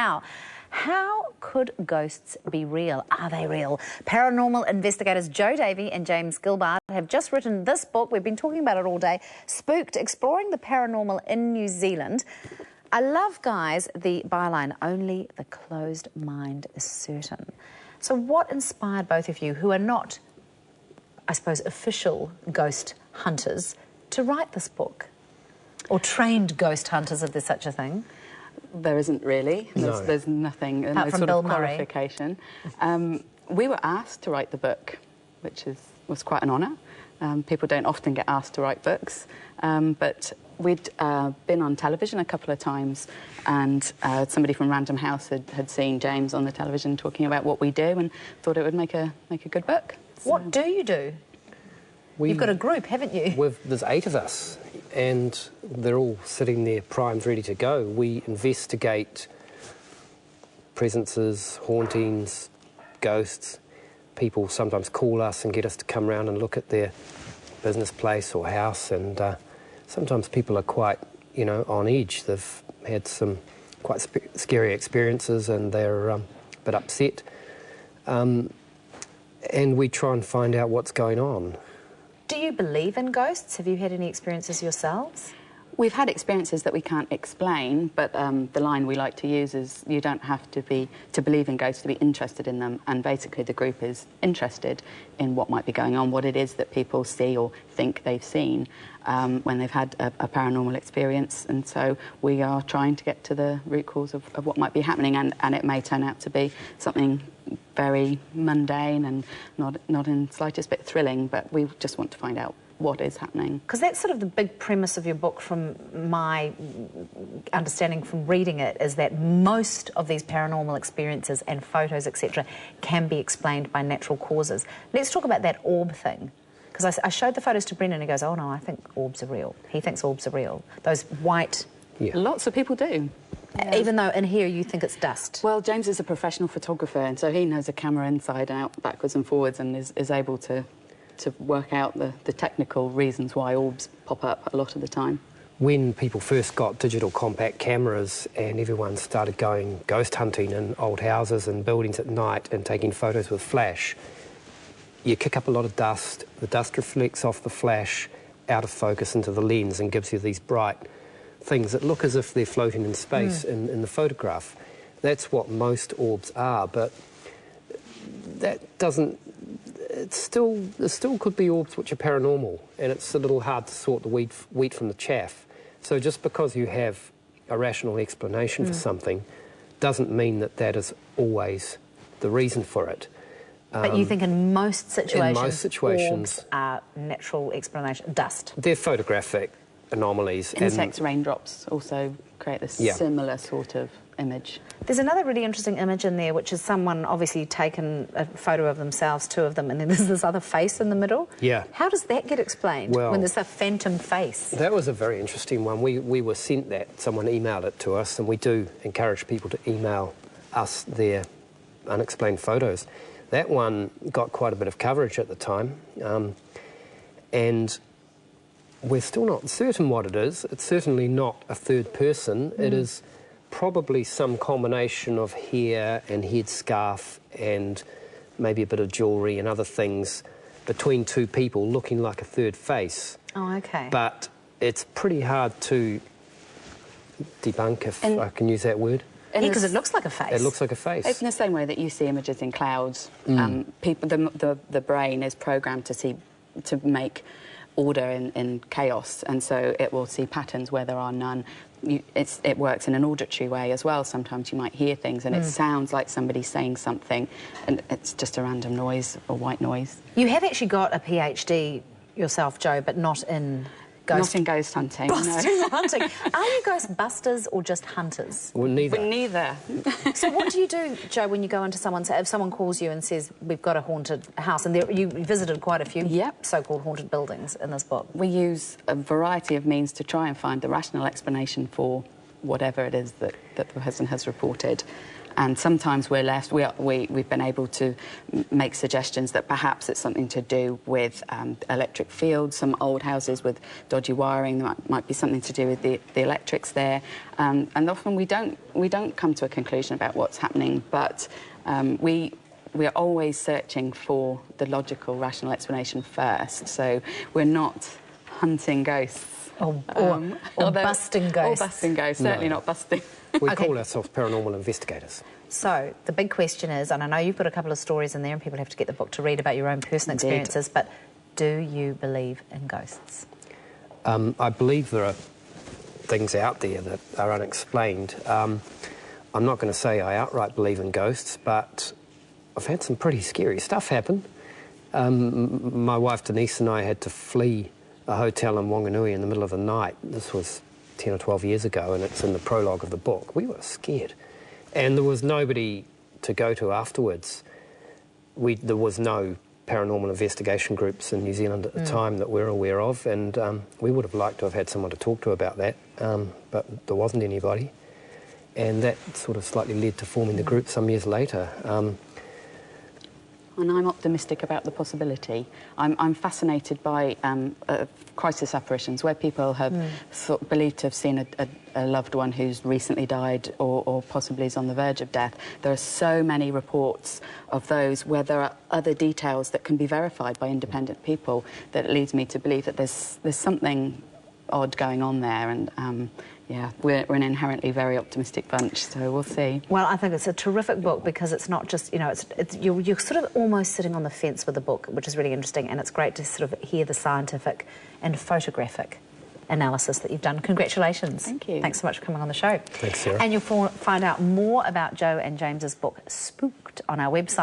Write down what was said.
Now, how could ghosts be real? Are they real? Paranormal investigators Joe Davy and James Gilberd have just written this book. We've been talking about it all day. Spooked, exploring the paranormal in New Zealand. I love, guys, the byline, only the closed mind is certain. So what inspired both of you, who are not, I suppose, official ghost hunters, to write this book? Or trained ghost hunters, if there's such a thing? There isn't really. No. There's nothing, no sort of qualification. We were asked to write the book, which was quite an honour. People don't often get asked to write books, but we'd been on television a couple of times, and somebody from Random House had seen James on the television talking about what we do and thought it would make a good book. So. What do you do? You've got a group, haven't you? There's 8 of us, and they're all sitting there primed, ready to go. We investigate presences, hauntings, ghosts. People sometimes call us and get us to come round and look at their business place or house, and sometimes people are quite, you know, on edge. They've had some quite scary experiences and they're a bit upset. And we try and find out what's going on. Do you believe in ghosts? Have you had any experiences yourselves? We've had experiences that we can't explain, but the line we like to use is you don't have to believe in ghosts to be interested in them, and basically the group is interested in what might be going on, what it is that people see or think they've seen when they've had a paranormal experience, and so we are trying to get to the root cause of what might be happening, and it may turn out to be something very mundane and not in the slightest bit thrilling, but we just want to find out what is happening. Because that's sort of the big premise of your book, from my understanding from reading it, is that most of these paranormal experiences and photos, etc., can be explained by natural causes. Let's talk about that orb thing. Because I showed the photos to Brendan and he goes, oh no, I think orbs are real. He thinks orbs are real. Those white... Yeah. Lots of people do. Yeah. Even though in here you think it's dust. Well, James is a professional photographer, and so he knows a camera inside out, backwards and forwards, and is able to work out the technical reasons why orbs pop up a lot of the time. When people first got digital compact cameras and everyone started going ghost hunting in old houses and buildings at night and taking photos with flash, you kick up a lot of dust, the dust reflects off the flash out of focus into the lens and gives you these bright things that look as if they're floating in space in the photograph. That's what most orbs are, but that doesn't... there still could be orbs which are paranormal, and it's a little hard to sort the wheat from the chaff. So just because you have a rational explanation for something doesn't mean that that is always the reason for it. But you think in most situations, orbs are natural explanation, dust? They're photographic anomalies. Insects, raindrops also create this similar sort of image. There's another really interesting image in there, which is someone obviously taken a photo of themselves, 2 of them, and then there's this other face in the middle. Yeah. How does that get explained when there's a phantom face? That was a very interesting one. We were sent that. Someone emailed it to us, and we do encourage people to email us their unexplained photos. That one got quite a bit of coverage at the time, and we're still not certain what it is. It's certainly not a third person. It is probably some combination of hair and headscarf and maybe a bit of jewellery and other things between 2 people looking like a third face. Oh, OK. But it's pretty hard to debunk, if I can use that word. Because it looks like a face. It looks like a face. It's in the same way that you see images in clouds. The brain is programmed to make order in chaos, and so it will see patterns where there are none. It works in an auditory way as well. Sometimes you might hear things and it sounds like somebody saying something, and it's just a random noise or white noise. You have actually got a PhD yourself, Jo, but not in ghost... Not in ghost hunting, no. Hunting. Are you ghostbusters or just hunters? Well, neither. We're neither. So what do you do, Jo, when you go into someone's... If someone calls you and says, we've got a haunted house, and you visited quite a few so-called haunted buildings in this book. We use a variety of means to try and find the rational explanation for whatever it is that the person has reported. And sometimes we're left, we've been able to make suggestions that perhaps it's something to do with electric fields, some old houses with dodgy wiring, there might be something to do with the electrics there. And often we don't come to a conclusion about what's happening, but we are always searching for the logical, rational explanation first. So we're not hunting ghosts. Or busting ghosts. Or busting ghosts, certainly not busting. We call ourselves paranormal investigators. So the big question is, and I know you've got a couple of stories in there and people have to get the book to read about your own personal experiences, but do you believe in ghosts? I believe there are things out there that are unexplained. I'm not going to say I outright believe in ghosts, but I've had some pretty scary stuff happen. My wife Denise and I had to flee a hotel in Wanganui in the middle of the night. This was 10 or 12 years ago, and it's in the prologue of the book. We were scared. And there was nobody to go to afterwards. There was no paranormal investigation groups in New Zealand at the time that we're aware of, and we would have liked to have had someone to talk to about that, but there wasn't anybody. And that sort of slightly led to forming the group some years later. And I'm optimistic about the possibility. I'm fascinated by crisis apparitions, where people have believed to have seen a loved one who's recently died or possibly is on the verge of death. There are so many reports of those where there are other details that can be verified by independent people that it leads me to believe that there's something odd going on there, and yeah, we're an inherently very optimistic bunch, so we'll see. Well, I think it's a terrific book because it's not just, you know, you're sort of almost sitting on the fence with the book, which is really interesting, and it's great to sort of hear the scientific and photographic analysis that you've done. Congratulations. Thank you. Thanks so much for coming on the show. Thanks, Sarah. And you'll find out more about Joe and James's book, Spooked, on our website.